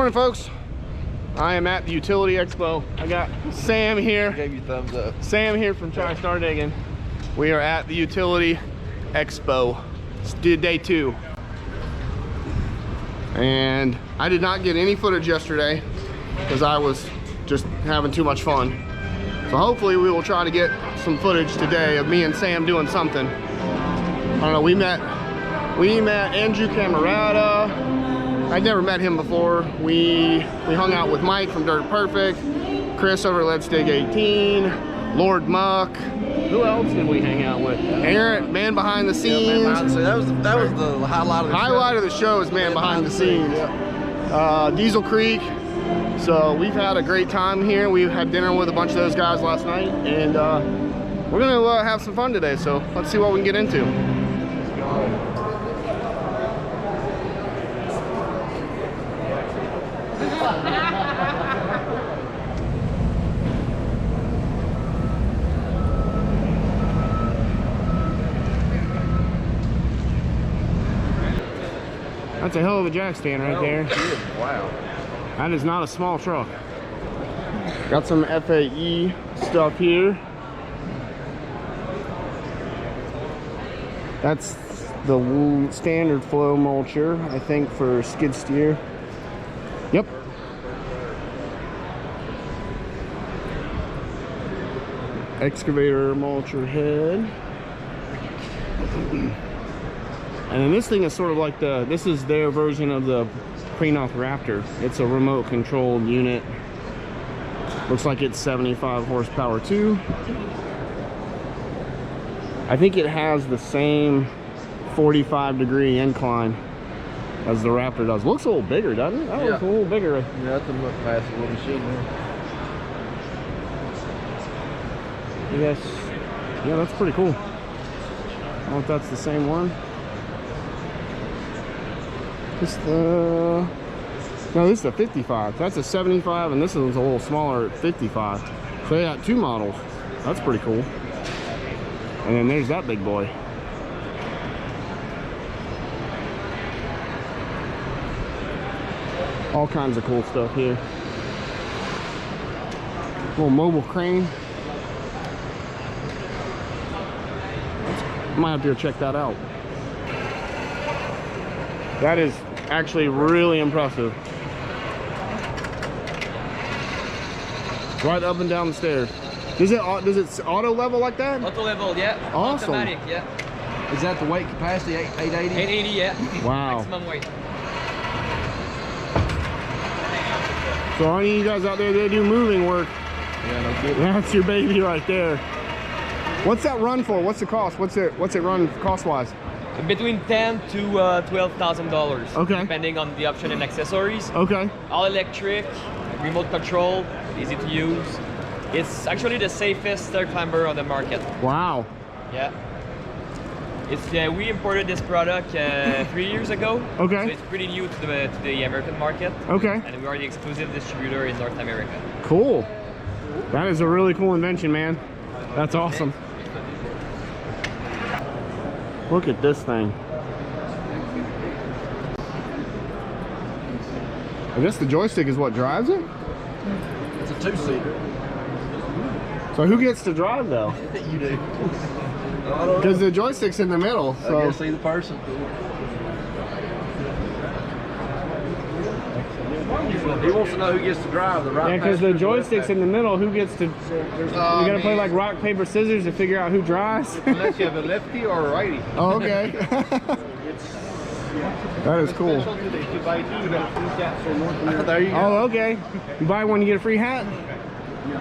Morning, folks. I am at the Utility Expo. I got Sam here. I gave you thumbs up. Sam here from TriStar Diggin. We are at the Utility Expo. It's day 2. And I did not get any footage yesterday because I was just having too much fun. So hopefully we will try to get some footage today of me and Sam doing something. I don't know, we met Andrew Camarata. I'd never met him before. We hung out with Mike from Dirt Perfect, Chris over at Let's Dig 18, Lord Muck. Who else did we hang out with? Aaron, man behind the scenes. Yeah, man behind the scenes. That was the highlight of the show. Highlight of the show is man behind the scenes. Yep. Diesel Creek. So we've had a great time here. We had dinner with a bunch of those guys last night, and we're gonna have some fun today. So let's see what we can get into. That's a hell of a jack stand right there. Wow. That is not a small truck. Got some FAE stuff here. That's the standard flow mulcher, I think, for skid steer. Yep. Excavator mulcher head. And then this thing is sort of like this is their version of the Prenoth Raptor. It's a remote controlled unit. Looks like it's 75 horsepower too. I think it has the same 45-degree incline as the Raptor does. Looks a little bigger, doesn't it? That looks a little bigger. Yeah, that's a much faster little machine there. Yes. Yeah, that's pretty cool. I don't know if that's the same one. No, this is a 55. That's a 75, and this one's a little smaller at 55. So they got 2 models. That's pretty cool. And then there's that big boy. All kinds of cool stuff here. Little mobile crane. Might have to go check that out. That is actually really impressive. Right up and down the stairs. Does it auto level like that? Auto level, yeah. Awesome. Automatic, yeah. Is that the weight capacity, 880? 880, yeah. Wow. Maximum weight. So any of you guys out there that do moving work, Yeah, no kidding. that's your baby right there. What's that run for? What's the cost? What's it run cost-wise? Between $10,000 to $12,000. Okay. Depending on the option and accessories. Okay. All electric, remote control, easy to use. It's actually the safest stair climber on the market. Wow. Yeah. It's we imported this product 3 years ago. Okay. So it's pretty new to the American market. Okay. And we are the exclusive distributor in North America. Cool. That is a really cool invention, man. That's awesome. Look at this thing. I guess the joystick is what drives it? It's a 2-seater. So who gets to drive though? You do. Because the joystick's in the middle. So I guess see the person. He wants to know who gets to drive the right. yeah, because the joystick's in the middle. Who gets to? You gotta play like rock paper scissors to figure out who drives. Unless you have a lefty or a righty. Oh, okay. That is cool. If you buy 2, you get free cats from North America. There you go. Oh, okay. You buy one, you get a free hat.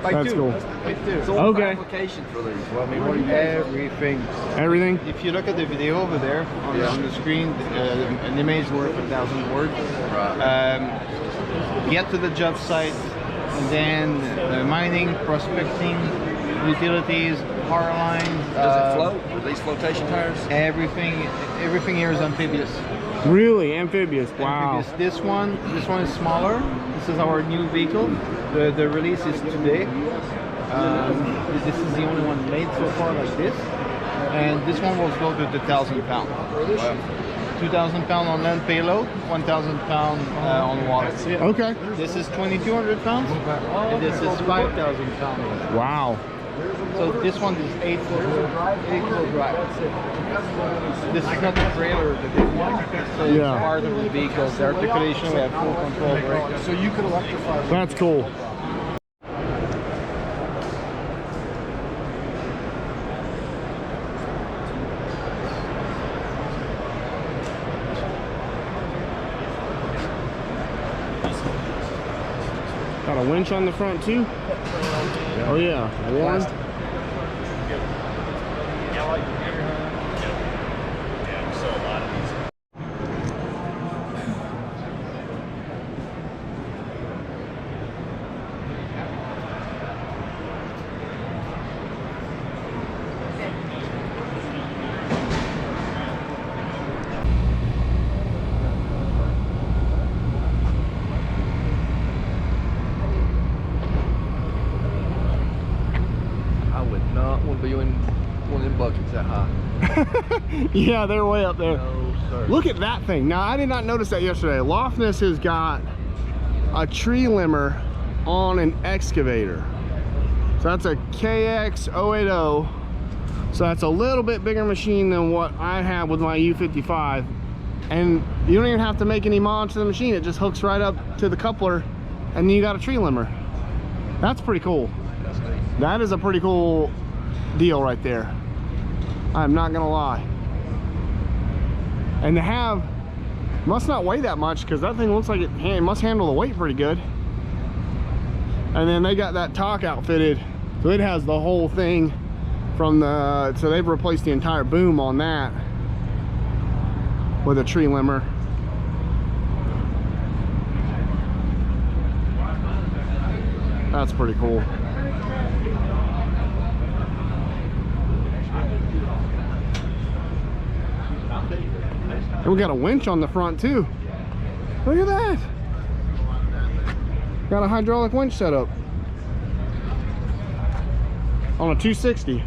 Buy That's 2. cool. Buy 2. So what's the application for these? Well, I mean, what do you Everything. Everything. If you look at the video over there on the screen, an image worth 1,000 words. Right. Get to the job site, and then mining, prospecting, utilities, power lines. Does it float? Are these flotation tires? Everything here is amphibious. Really? Amphibious. Wow. Amphibious. This one is smaller. This is our new vehicle. The release is today. This is the only one made so far like this. And this one was loaded with 1,000 pounds. Wow. 2,000 pound on land payload, 1,000 pound on water. Okay. This is 2,200 pounds, and this is 5,000 pounds. Wow. So this one is 8-wheel drive. This is not the trailer, the big one. So it's Yeah. part of the vehicle. The articulation, we have full control brake. So you could electrify. That's cool. Got a winch on the front too? Oh yeah, one. Be in one of them buckets that high. Yeah, they're way up there. No, sir. Look at that thing. Now, I did not notice that yesterday. Lofness has got a tree limber on an excavator. So that's a KX080. So that's a little bit bigger machine than what I have with my U55. And you don't even have to make any mods to the machine. It just hooks right up to the coupler and then you got a tree limber. That's pretty cool. That is a pretty cool deal right there. I'm not gonna lie. And to have, must not weigh that much because that thing looks like it must handle the weight pretty good. And then they got that talk outfitted, so it has the whole thing from the, so they've replaced the entire boom on that with a tree limber. That's pretty cool. And we got a winch on the front too. Look at that. Got a hydraulic winch set up on a 260.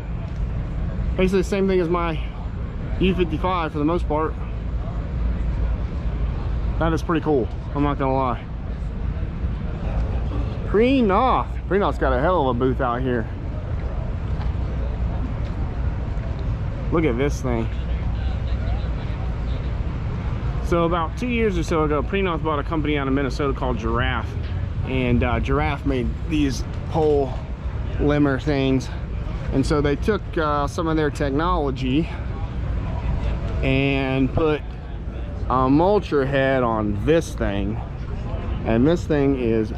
Basically the same thing as my U55 for the most part. That is pretty cool, I'm not gonna lie. Prenoth's got a hell of a booth out here. Look at this thing. So about 2 years or so ago, Prenoth bought a company out of Minnesota called Giraffe. And Giraffe made these pole limber things. And so they took some of their technology and put a mulcher head on this thing. And this thing is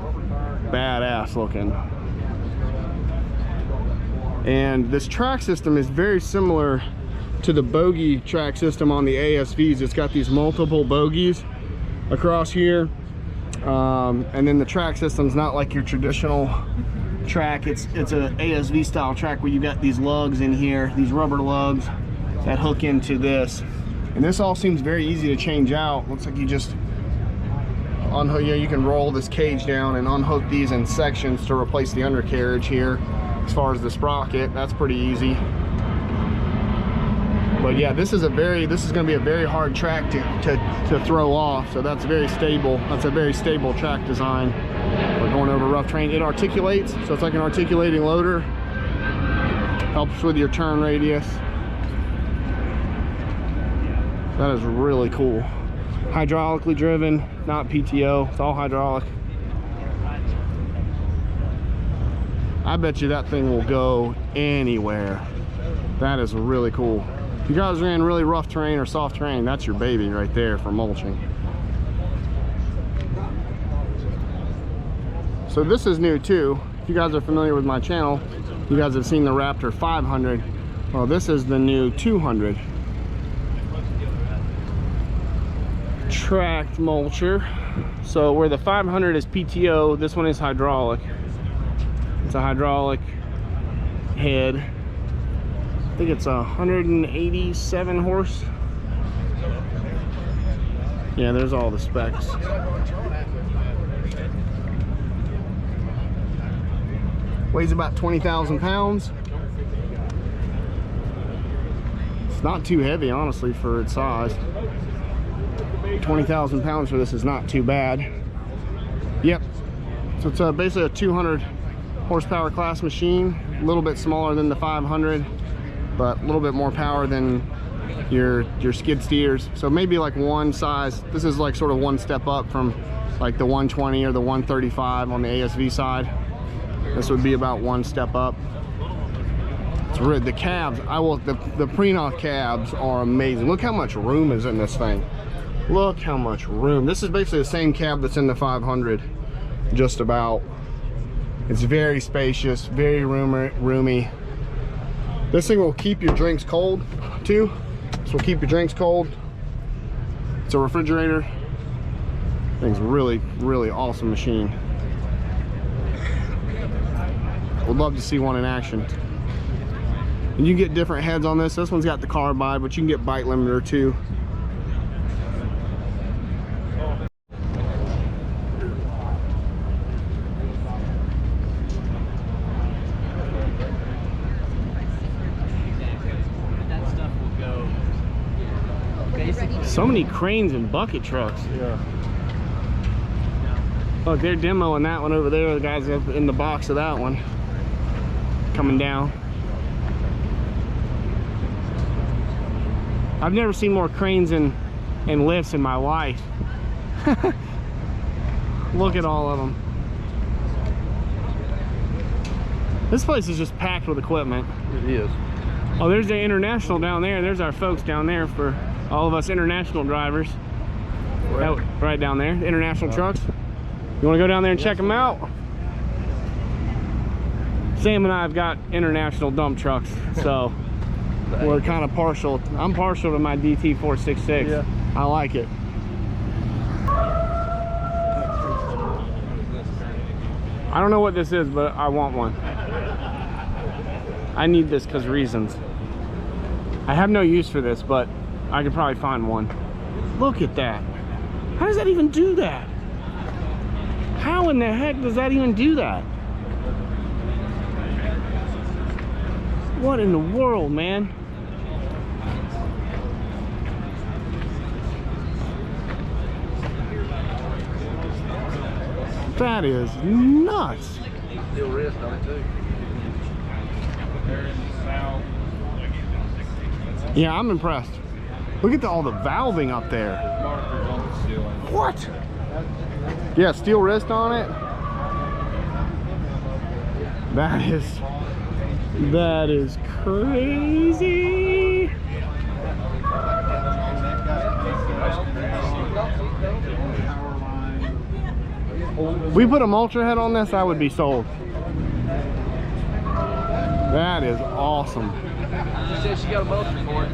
badass looking. And this track system is very similar to the bogie track system on the ASVs. It's got these multiple bogies across here, and then the track system's not like your traditional track. It's a ASV style track where you got these lugs in here, these rubber lugs that hook into this, and this all seems very easy to change out. Looks like you just unhook, you can roll this cage down and unhook these in sections to replace the undercarriage here. As far as the sprocket, that's pretty easy. But yeah, this is going to be a very hard track to throw off. So that's very stable. That's a very stable track design. We're going over rough terrain. It articulates, so it's like an articulating loader. Helps with your turn radius. That is really cool. Hydraulically driven, not PTO. It's all hydraulic. I bet you that thing will go anywhere. That is really cool. If you guys are in really rough terrain or soft terrain, that's your baby right there for mulching. So this is new too. If you guys are familiar with my channel, you guys have seen the Raptor 500. Well, this is the new 200. Tracked mulcher. So where the 500 is PTO, this one is hydraulic. It's a hydraulic head. I think it's 187 horse. Yeah, there's all the specs. Weighs about 20,000 pounds. It's not too heavy, honestly, for its size. 20,000 pounds for this is not too bad. Yep. So it's basically a 200 horsepower class machine, a little bit smaller than the 500, but a little bit more power than your skid steers. So maybe like one size. This is like sort of one step up from like the 120 or the 135 on the ASV side. This would be about one step up. It's really, the cabs, the Prenoth cabs are amazing. Look how much room is in this thing. Look how much room. This is basically the same cab that's in the 500, just about. It's very spacious, very roomy. This thing will keep your drinks cold too. This will keep your drinks cold. It's a refrigerator. Thing's really, really awesome machine. Would love to see one in action. And you can get different heads on this. This one's got the carbide, but you can get bite limiter too. So many cranes and bucket trucks. Yeah. Look, they're demoing that one over there. The guys up in the box of that one. Coming down. I've never seen more cranes and lifts in my life. Look at all of them. This place is just packed with equipment. It is. Oh, there's the International down there. There's our folks down there for all of us international drivers. Right down there, the International trucks. You want to go down there and check them out? Sam and I have got International dump trucks, so we're kind of partial. I'm partial to my DT 466. Yeah. I like it. I don't know what this is, but I want one. I need this because reasons. I have no use for this, but I could probably find one. Look at that. How does that even do that? How in the heck does that even do that? What in the world, man? That is nuts. Steel wrist on it too. Yeah, I'm impressed. Look at all the valving up there. What? Yeah, steel wrist on it. That is crazy. We put a mulcher head on this, I would be sold. That is awesome. She said she got a mulcher for it.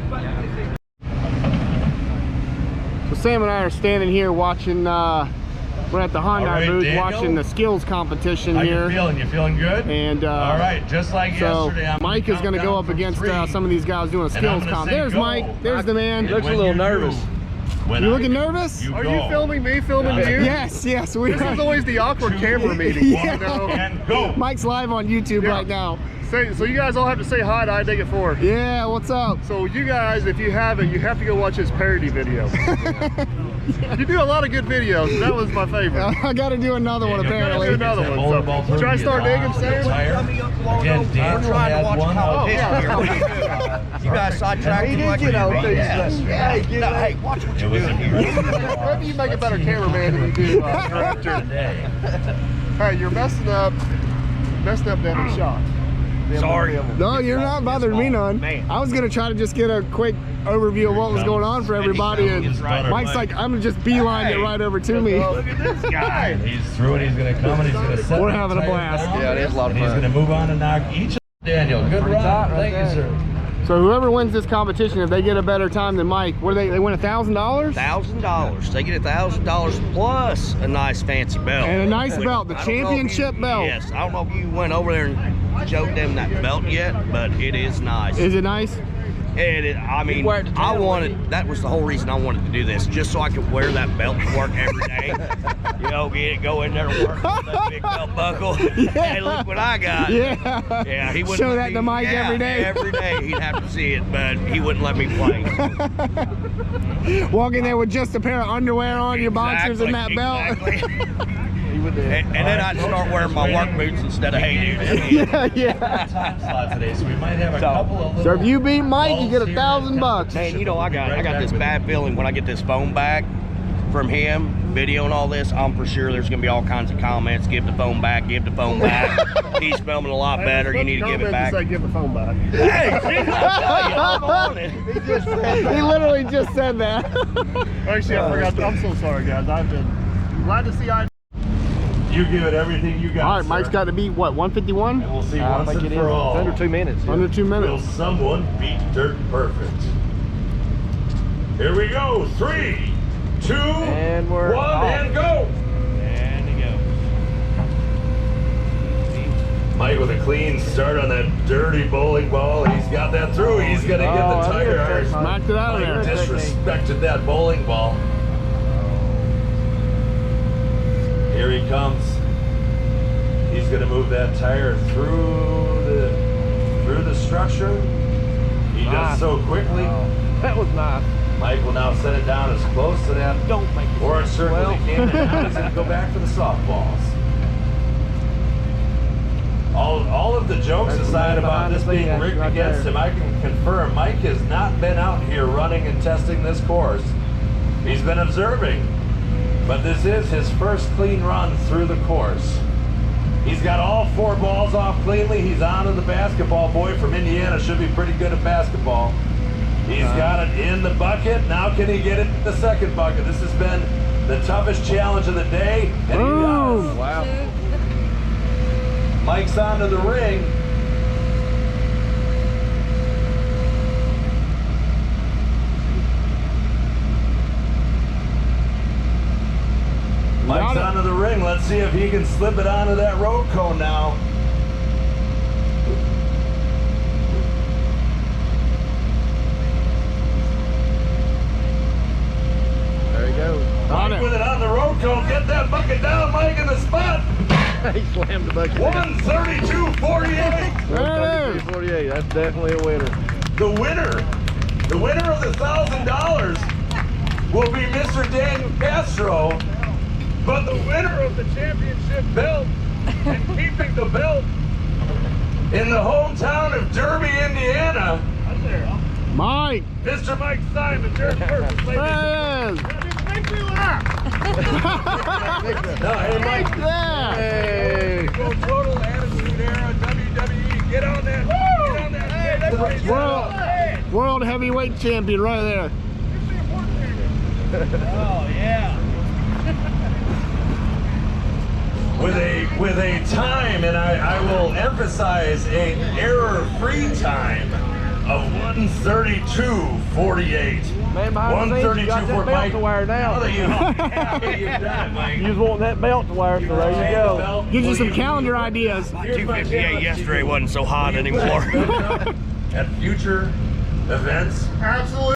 So Sam and I are standing here watching, we're at the Hyundai booth Daniel, watching the skills competition How here. you feeling? You feeling good? And all right, just like so yesterday. I'm Mike is going to go up against some of these guys doing a skills comp. There's go. Mike. There's the man. He looks a little nervous. You looking nervous? Are you filming me, filming you? Yes, yes. We This is always the awkward camera meeting. Yeah. You know? And go. Mike's live on YouTube right now. So you guys all have to say hi to I Dig It 4. Yeah, what's up? So you guys, if you haven't, you have to go watch his parody video. You do a lot of good videos. And that was my favorite. I got to do another one apparently. Do another one. So, should I start digging, Sam? Again, Daniel had one. Oh, yeah. You guys sidetracked him like Hey, watch what you're doing here. Maybe you make a better cameraman than you do director. Hey, you're messing up that shot. Sorry. No, you're not bothering me none. I was gonna try to just get a quick overview of what was going on for everybody, and Mike's like, I'm gonna just beeline it right over to me. Look at this guy. He's through and he's going to come and he's going to set We're the having a tires blast. down, Yeah, it is a lot of and he's fun. going to move on and knock each of Daniel. Good Pretty run. tight right Thank you, there. sir. So whoever wins this competition, if they get a better time than Mike, what do they win $1,000? $1,000. They get $1,000 plus a nice fancy belt. And a nice belt, the I don't know if championship you- belt. Yes, I don't know if you went over there and showed them that belt yet, but it is nice. Is it nice? I mean, wear it to I town, wanted, that was the whole reason I wanted to do this, just so I could wear that belt to work every day. You know, go in there and work with that big belt buckle. Hey, look what I got. Yeah. Yeah, he wouldn't Show let that me- to Mike yeah, every day. Every day he'd have to see it, but he wouldn't let me play. Walk in there with just a pair of underwear on, your boxers, and that belt. Exactly. and then I'd start wearing my work boots instead of hay dudes. Yeah. Time slot today, so we might have a couple of little. So if you beat Mike, you get balls here in $1,000. Man, you know, I got this bad feeling when I get this phone back from him, video and all this, I'm for sure there's gonna be all kinds of comments. Give the phone back, give the phone back. He's filming a lot better. You need to give it back. Say, give the phone back. Hey, I'm on it. He literally just said that. Actually, I forgot. I'm so sorry, guys. I've been glad to see I. You give it everything you got. All right, Mike's sir. got to beat what, 151? And we'll see once Make and it in for all. under 2 minutes. yeah. Under 2 Will minutes. someone beat Dirt Perfect? Here we go. 3, 2, And we're 1, off. and go. And he goes. Mike with a clean start on that dirty bowling ball. He's got that through. He's gonna get the that's tire good, irons. Mike. Smacked it out of Mike there. disrespected that bowling ball. Here he comes. He's gonna move that tire through the structure. He does so quickly. That was nice. Mike will now set it down as close to that Don't make it. orange circle as he can, and now he's gonna go back for the softballs. All of the jokes That's aside the man about behind this the being scene rigged right against there. him, I can confirm Mike has not been out here running and testing this course. He's been observing, but this is his first clean run through the course. He's got all 4 balls off cleanly. He's on to the basketball boy from Indiana. Should be pretty good at basketball. He's got it in the bucket. Now can he get it in the second bucket? This has been the toughest challenge of the day, and he does. Wow. Mike's onto the ring. Mike's onto the ring. Let's see if he can slip it onto that road cone now. There he goes. Mike with it on the road cone. Get that bucket down, Mike, in the spot. He slammed the bucket. 132.48. There it is. 48. That's definitely a winner. The winner of the $1,000 will be Mr. Daniel Castro, but the winner of the championship belt and keeping the belt in the hometown of Derby, Indiana, Mike. Mr. Mike Simon. Dirt Perfect, ladies and There it is. Make me laugh. No, hey, Mike. Yeah. Hey. Total Attitude Era WWE. Get on that. Get on that. World heavyweight champion right there. Oh, yeah. With a time, and I will emphasize an error-free time of 132.48. Man behind the scenes, you got that belt to wear now. Now that you've done it, Mike. You was wanting that belt to wear, so there you go. Gives you some calendar ideas. 258 yesterday wasn't so hot anymore. At future events. Absolutely.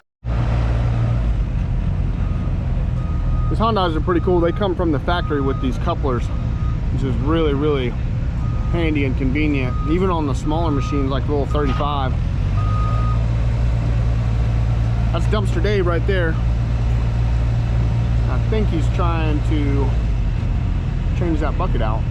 These Hondas are pretty cool. They come from the factory with these couplers, which is really, really handy and convenient. Even on the smaller machines like the little 35. That's Dumpster Dave right there. I think he's trying to change that bucket out.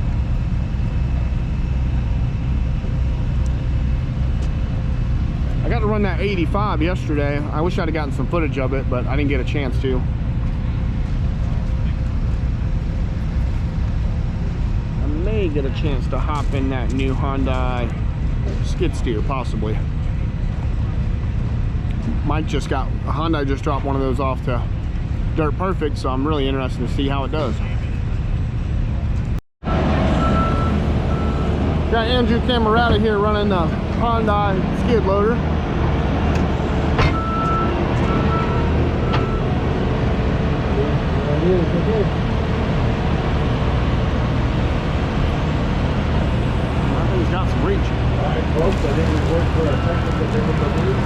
I got to run that 85 yesterday. I wish I'd have gotten some footage of it, but I didn't get a chance to. I may get a chance to hop in that new Hyundai skid steer, possibly. Mike just got, Hyundai just dropped one of those off to Dirt Perfect, so I'm really interested to see how it does. Got Andrew Camarata here running the Hyundai skid loader. I think he's got some reach. All right, folks, I think we've worked for our technical difficulties.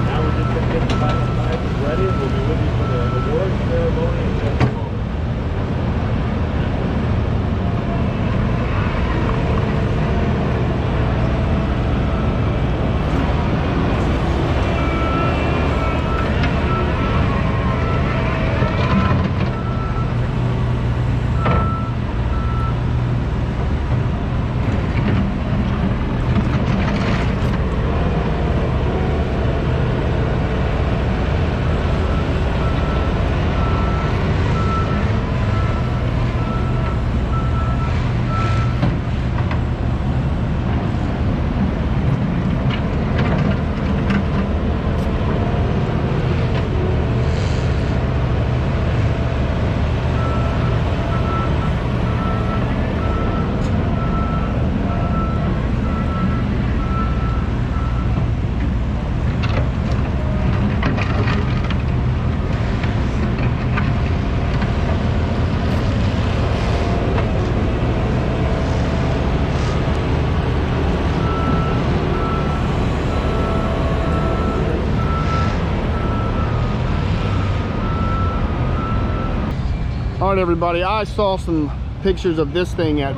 Now we're just going to get the final sizes ready, and we'll be with you for the award ceremony in just a moment. All right, everybody, I saw some pictures of this thing at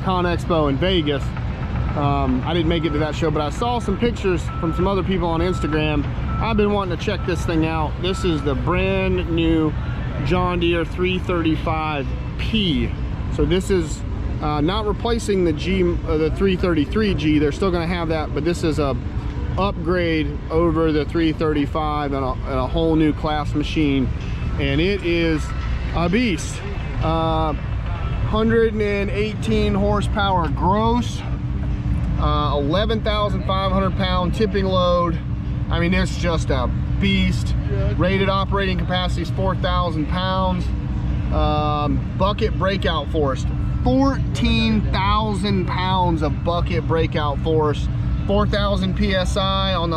Con Expo in Vegas. I didn't make it to that show, but I saw some pictures from some other people on Instagram. I've been wanting to check this thing out. This is the brand new John Deere 335P. So this is not replacing the the 333G. They're still going to have that, but this is a upgrade over the 335 and a whole new class machine, and it is a beast. 118 horsepower gross, 11,500 pound tipping load. I mean, it's just a beast. Rated operating capacity is 4,000 pounds. Bucket breakout force, 14,000 pounds of bucket breakout force. 4,000 psi on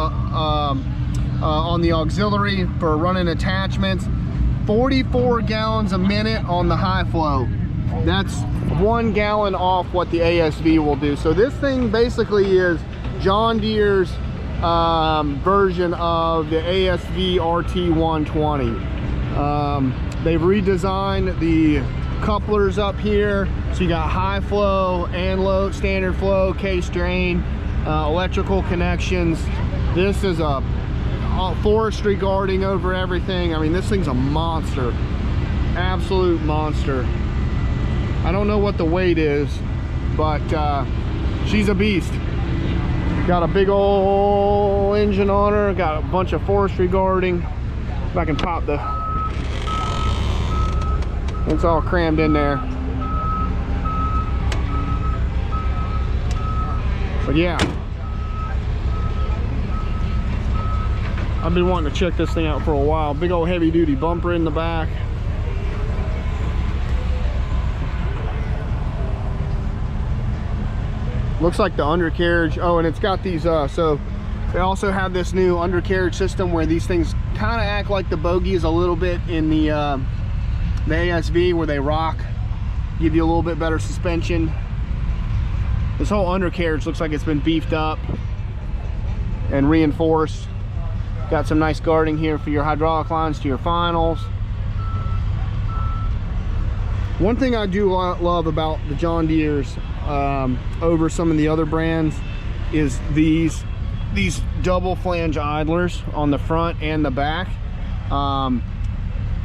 the auxiliary for running attachments. 44 gallons a minute on the high flow. That's 1 gallon off what the ASV will do. So this thing basically is John Deere's version of the ASV RT120. They've redesigned the couplers up here, so you got high flow and low, standard flow, case drain, electrical connections. This is a forestry guarding over everything. I mean, this thing's a monster, absolute monster. I don't know what the weight is, but she's a beast. Got a big old engine on her, got a bunch of forestry guarding. If I can pop the, it's all crammed in there. But yeah, I've been wanting to check this thing out for a while. Big old heavy duty bumper in the back. Looks like the undercarriage. Oh, and it's got these, so they also have this new undercarriage system where these things kind of act like the bogies a little bit in the ASV, where they rock, give you a little bit better suspension. This whole undercarriage looks like it's been beefed up and reinforced. Got some nice guarding here for your hydraulic lines to your finals. One thing I do love about the John Deere's over some of the other brands is these double flange idlers on the front and the back. A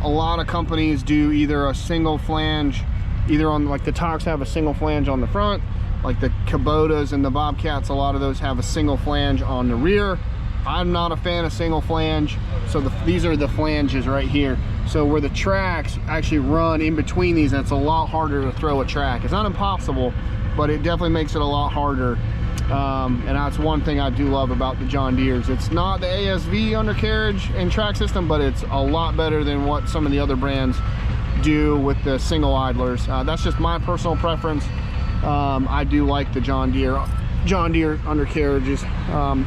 lot of companies do either a single flange, either on, like the Tox have a single flange on the front, like the Kubotas and the Bobcats, a lot of those have a single flange on the rear. I'm not a fan of single flange, so these are the flanges right here. So where the tracks actually run in between these, and it's a lot harder to throw a track. It's not impossible, but it definitely makes it a lot harder. And that's one thing I do love about the John Deere's. It's not the ASV undercarriage and track system, but it's a lot better than what some of the other brands do with the single idlers. That's just my personal preference. I do like the John Deere undercarriages.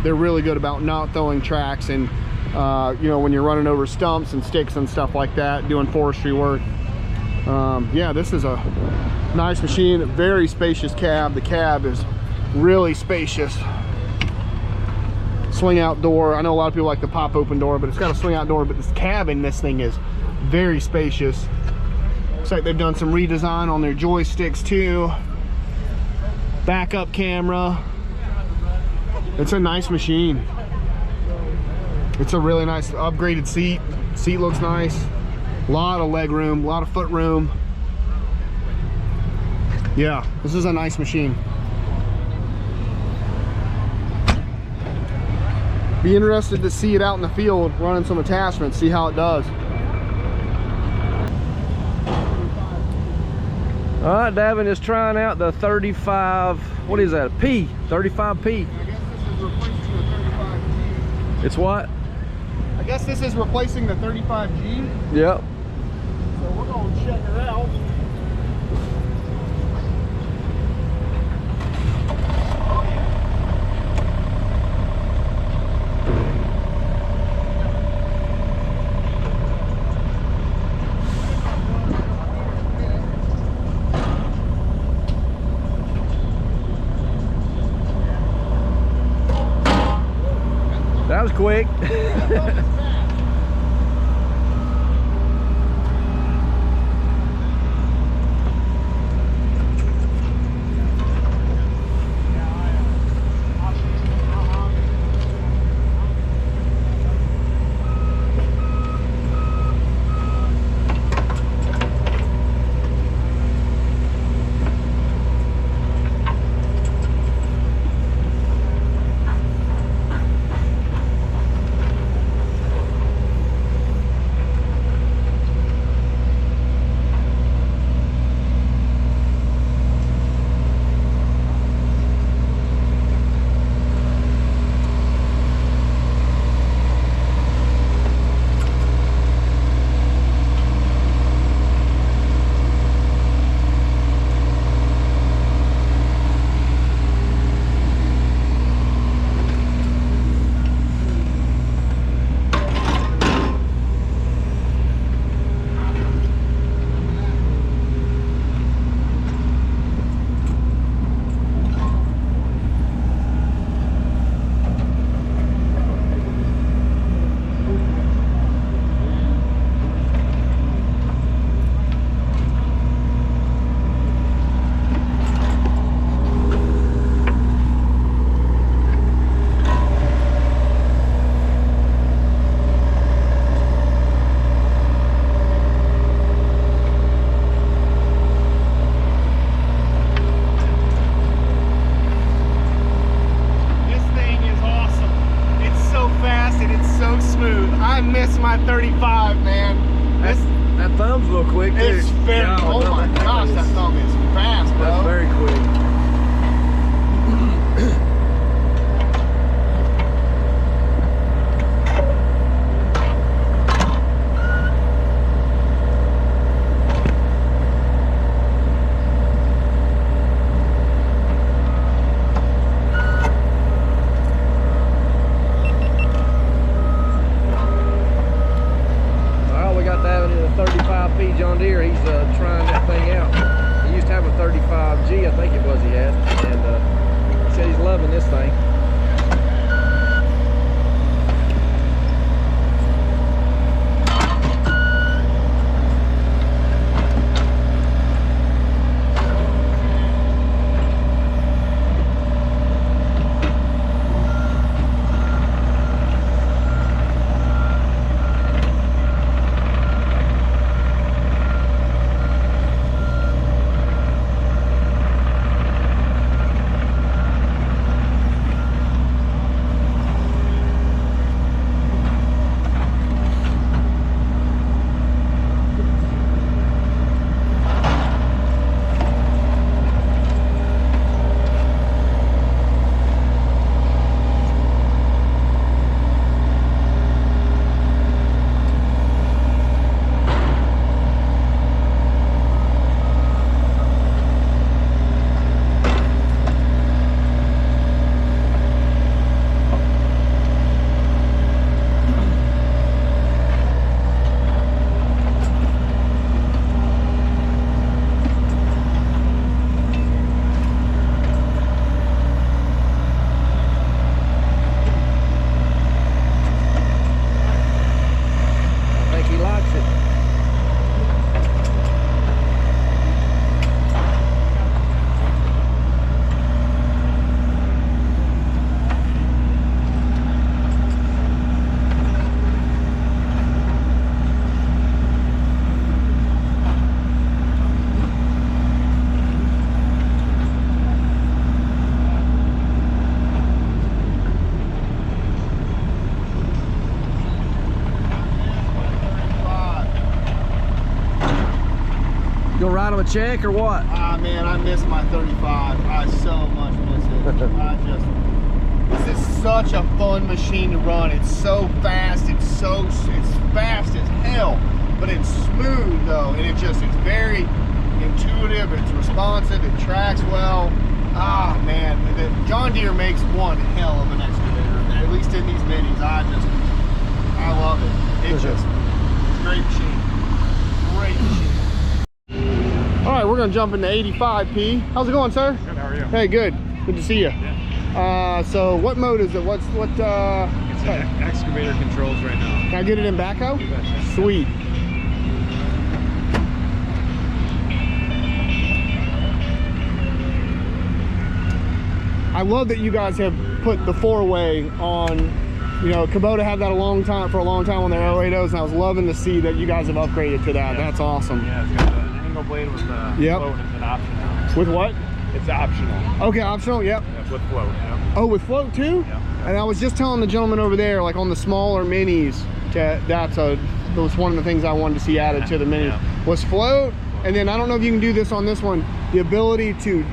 They're really good about not throwing tracks, and you know, when you're running over stumps and sticks and stuff like that, doing forestry work. Yeah, this is a nice machine. Very spacious cab. The cab is really spacious. Swing out door. I know a lot of people like the pop open door, but it's got a swing out door. But this cab in this thing is very spacious. Looks like they've done some redesign on their joysticks too. Backup camera. It's a nice machine. It's a really nice upgraded seat. Seat looks nice. A lot of leg room, a lot of foot room. Yeah, this is a nice machine. Be interested to see it out in the field running some attachments, see how it does. All right, Davin is trying out the 35, what is that, a P, 35P. I guess this is replacing the 35G. It's what? I guess this is replacing the 35G. Yep. So we're going to check it out. That was quick. I miss my 35, man. That thumb's a little quick, dude. It's very, oh my gosh, that thumb is fast, bro. That's very quick. John Deere, he's trying that thing out. He used to have a 35G, I think it was he had, and he said he's loving this thing. You gonna write him a check or what? Ah, man, I miss my 35. I so much miss it. This is such a fun machine to run. It's so fast. It's fast as hell, but it's smooth though, and it's very intuitive. It's responsive. It tracks well. Ah, man, John Deere makes one hell of an excavator. At least in these minis, I love it. It's a great machine. Great machine. All right, we're gonna jump into 85P. How's it going, sir? Good, how are you? Hey, good. Good to see you. Yeah. So what mode is it? It's an excavator controls right now. Can I get it in backhoe? You betcha. Sweet. I love that you guys have put the 4-way on. You know, Kubota had that for a long time on their 080s, and I was loving to see that you guys have upgraded to that. That's awesome. Yeah, it's got an angle blade with float. It's an option now. With what? It's optional. Okay, optional, yep. Yeah, with float, yep. Oh, with float too? Yep. And I was just telling the gentleman over there, like on the smaller minis, that was one of the things I wanted to see added to the minis. Was float, and then I don't know if you can do this on this one, the ability to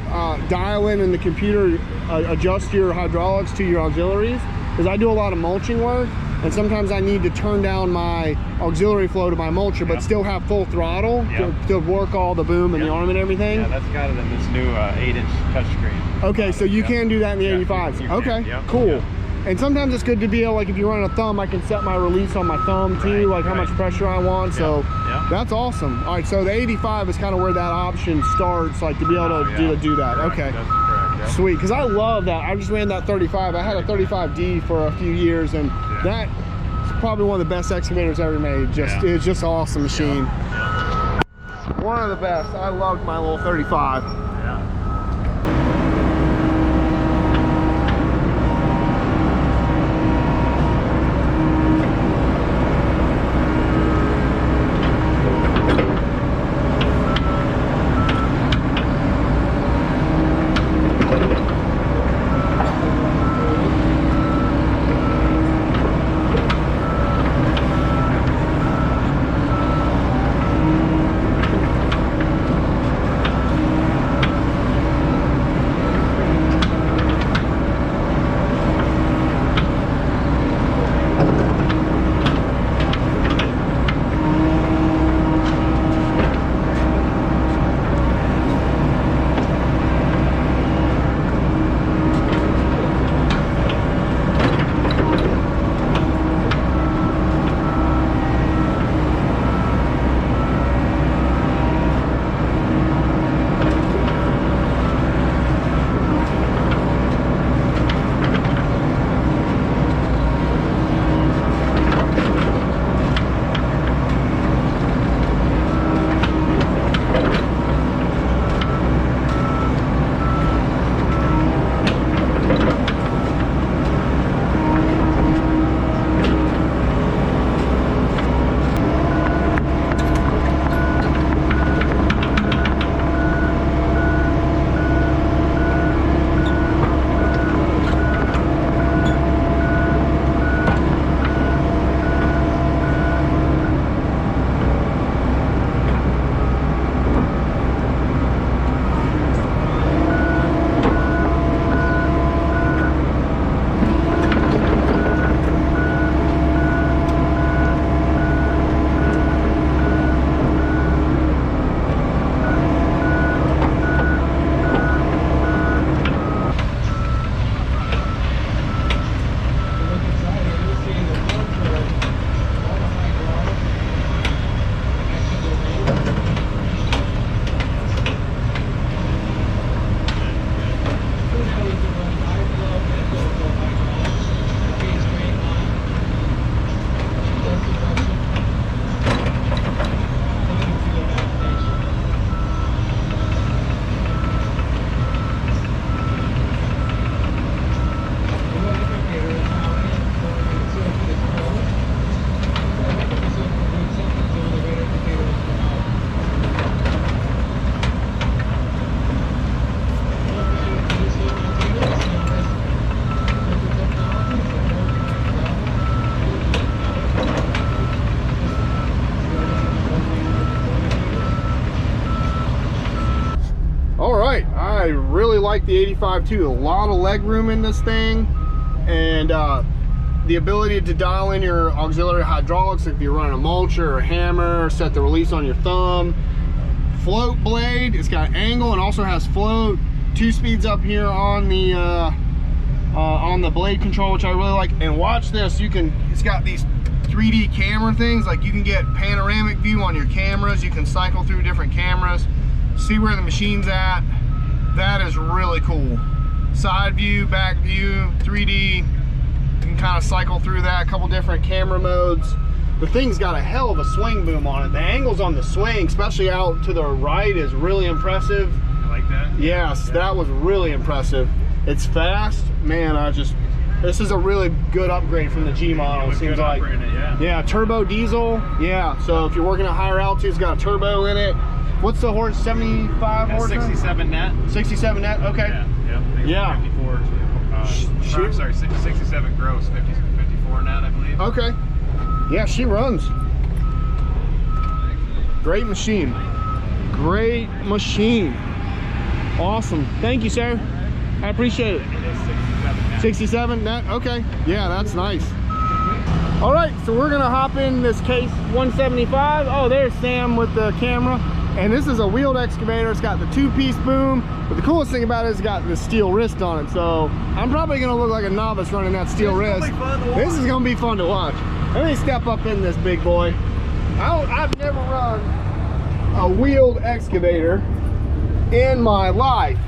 dial in the computer, adjust your hydraulics to your auxiliaries, because I do a lot of mulching work, and sometimes I need to turn down my auxiliary flow to my mulcher, but still have full throttle to work all the boom and the arm and everything. Yeah, that's got it in this new 8-inch touchscreen. Okay, so you can do that in the 85s. Okay, cool. And sometimes it's good to be able, like if you're running a thumb, I can set my release on my thumb too, like how much pressure I want. So that's awesome. All right, so the 85 is kind of where that option starts, like to be able to do that. Okay. That's correct, yeah. Sweet, because I love that. I just ran that 35. I had a 35D for a few years, and that's probably one of the best excavators ever made. It's just an awesome machine. One of the best. I loved my little 35. like the 85 too. A lot of leg room in this thing, and the ability to dial in your auxiliary hydraulics if you're running a mulcher or a hammer, set the release on your thumb. Float blade, it's got angle and also has float. 2 speeds up here on the blade control, which I really like. And watch this, it's got these 3D camera things, like you can get panoramic view on your cameras. You can cycle through different cameras, see where the machine's at. That is really cool. Side view, back view, 3D. You can kind of cycle through that, a couple different camera modes. The thing's got a hell of a swing boom on it. The angles on the swing, especially out to the right, is really impressive. You like that? Yes, that was really impressive. It's fast, man. This is a really good upgrade from the G model. It seems like. Yeah, turbo diesel. Yeah, so if you're working at higher altitudes, it's got a turbo in it. What's the horse? 75 horse? 67 net. 67 net. Okay. Yeah. 54. I'm sorry, 67 gross, 54 net, I believe. Okay. Yeah, she runs. Great machine. Great machine. Awesome. Thank you, sir. I appreciate it. It is 67 net. 67 net? Okay. Yeah, that's nice. All right, so we're gonna hop in this case 175. Oh, there's Sam with the camera. And this is a wheeled excavator. It's got the 2-piece boom, but the coolest thing about it is it's got the steel wrist on it. So I'm probably gonna look like a novice running that steel wrist. This is gonna be fun to watch. Let me step up in this big boy. I've never run a wheeled excavator in my life.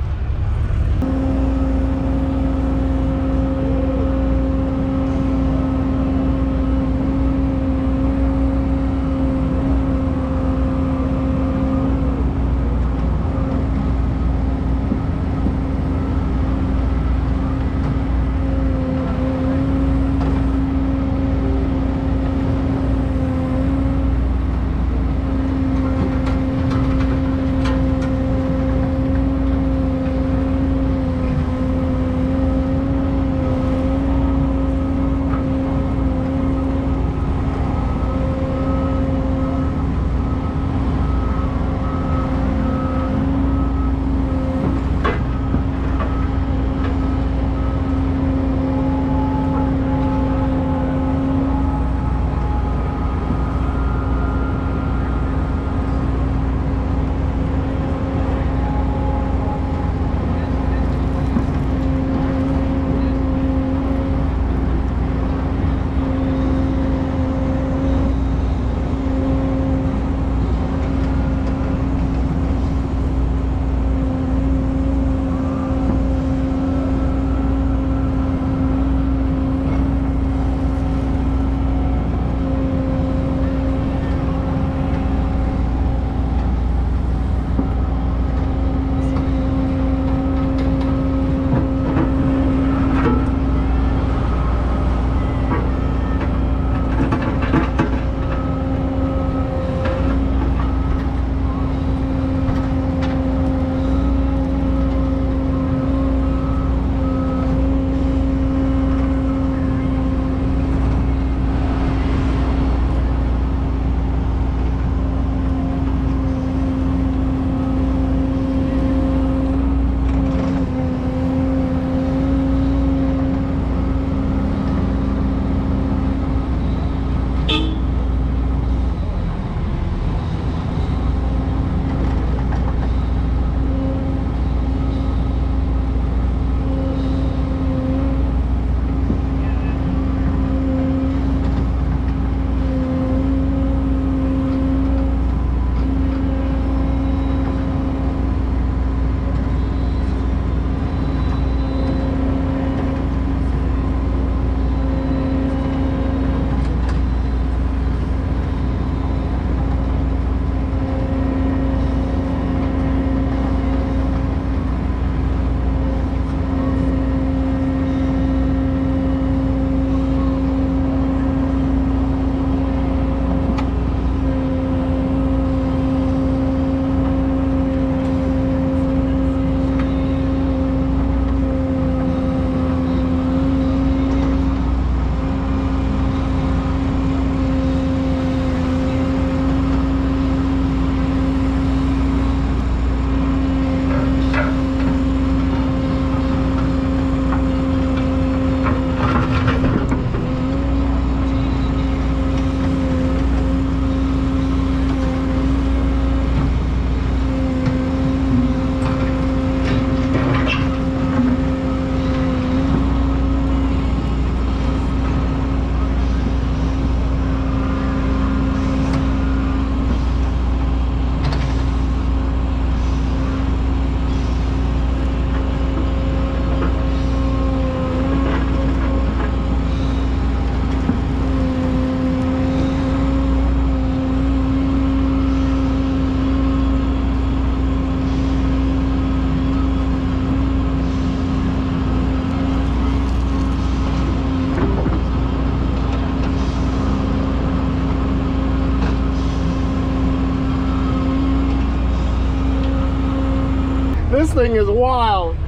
This thing is wild.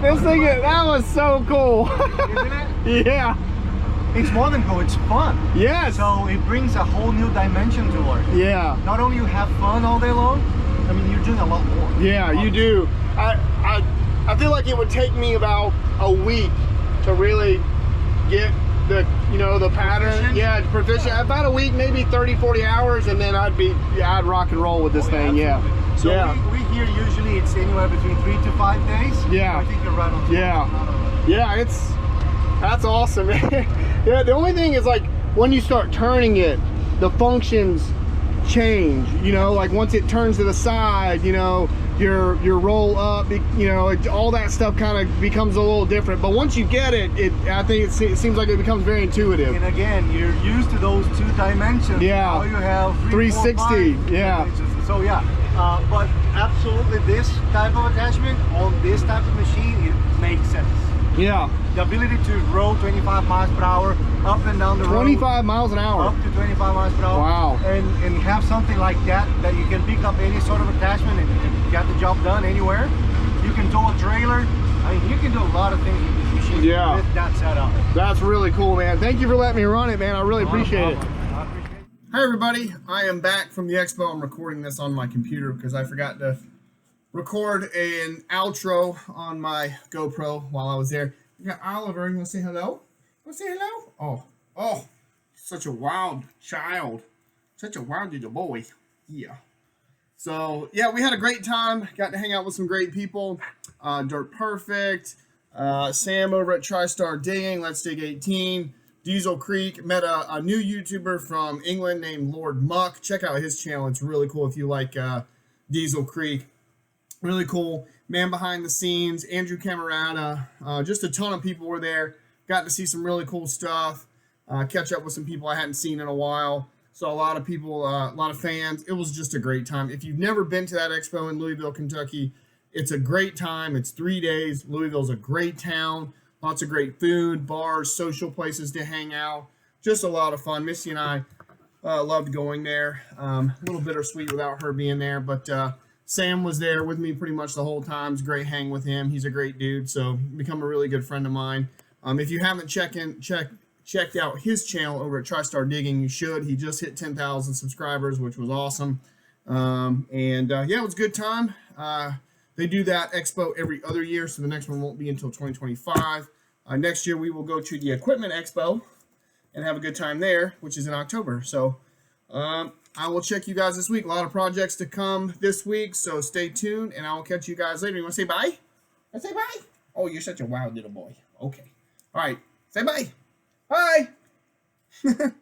This thing is, that was so cool. Isn't it? Yeah. It's more than cool, it's fun. Yes. So it brings a whole new dimension to work. Yeah. Not only you have fun all day long, I mean, you're doing a lot more. Yeah, you do. I feel like it would take me about a week to really get the, you know, the pattern. Proficient? Yeah, proficient. Yeah. About a week, maybe 30, 40 hours, and then I'd rock and roll with this thing. Yeah. Absolutely. So Yeah. we hear usually it's anywhere between 3 to 5 days. Yeah. So I think you're right on top. Yeah. Yeah, that's awesome. Yeah, the only thing is, like, when you start turning it, the functions change, you know, like once it turns to the side, you know, your roll up, you know, all that stuff kind of becomes a little different. But once you get it, I think it seems like it becomes very intuitive. And again, you're used to those 2 dimensions. Yeah. Now you have 360, 5 yeah. dimensions. So yeah, but absolutely this type of attachment on this type of machine, it makes sense. Yeah. The ability to roll 25 miles per hour up and down the road. 25 miles an hour. Up to 25 miles per hour. Wow. And have something like that you can pick up any sort of attachment and get the job done anywhere. You can tow a trailer. I mean, you can do a lot of things with this machine. Yeah. With that setup. That's really cool, man. Thank you for letting me run it, man. I really appreciate it. I appreciate it. Hi everybody, I am back from the expo. I'm recording this on my computer because I forgot to record an outro on my GoPro while I was there. You got Oliver, you want to say hello? You want to say hello? Oh, such a wild child. Such a wild little boy. Yeah. So, yeah, we had a great time. Got to hang out with some great people. Dirt Perfect, Sam over at TriStar Digging, Let's Dig 18, Diesel Creek. Met a new YouTuber from England named Lord Muck. Check out his channel. It's really cool if you like Diesel Creek. Really cool. Man behind the scenes, Andrew Camarata. Just a ton of people were there. Got to see some really cool stuff. Catch up with some people I hadn't seen in a while. Saw a lot of people, a lot of fans. It was just a great time. If you've never been to that expo in Louisville, Kentucky, it's a great time. It's 3 days. Louisville's a great town. Lots of great food, bars, social places to hang out. Just a lot of fun. Missy and I loved going there. A little bittersweet without her being there, but Sam was there with me pretty much the whole time. It's great hang with him. He's a great dude, so become a really good friend of mine. If you haven't checked out his channel over at TriStar Digging, you should. He just hit 10,000 subscribers, which was awesome. Yeah, it was a good time. They do that expo every other year, so the next one won't be until 2025. Next year, we will go to the Equipment Expo and have a good time there, which is in October. So I will check you guys this week. A lot of projects to come this week, so stay tuned, and I will catch you guys later. You want to say bye? Say bye? Oh, you're such a wild little boy. Okay. All right. Say bye. Bye.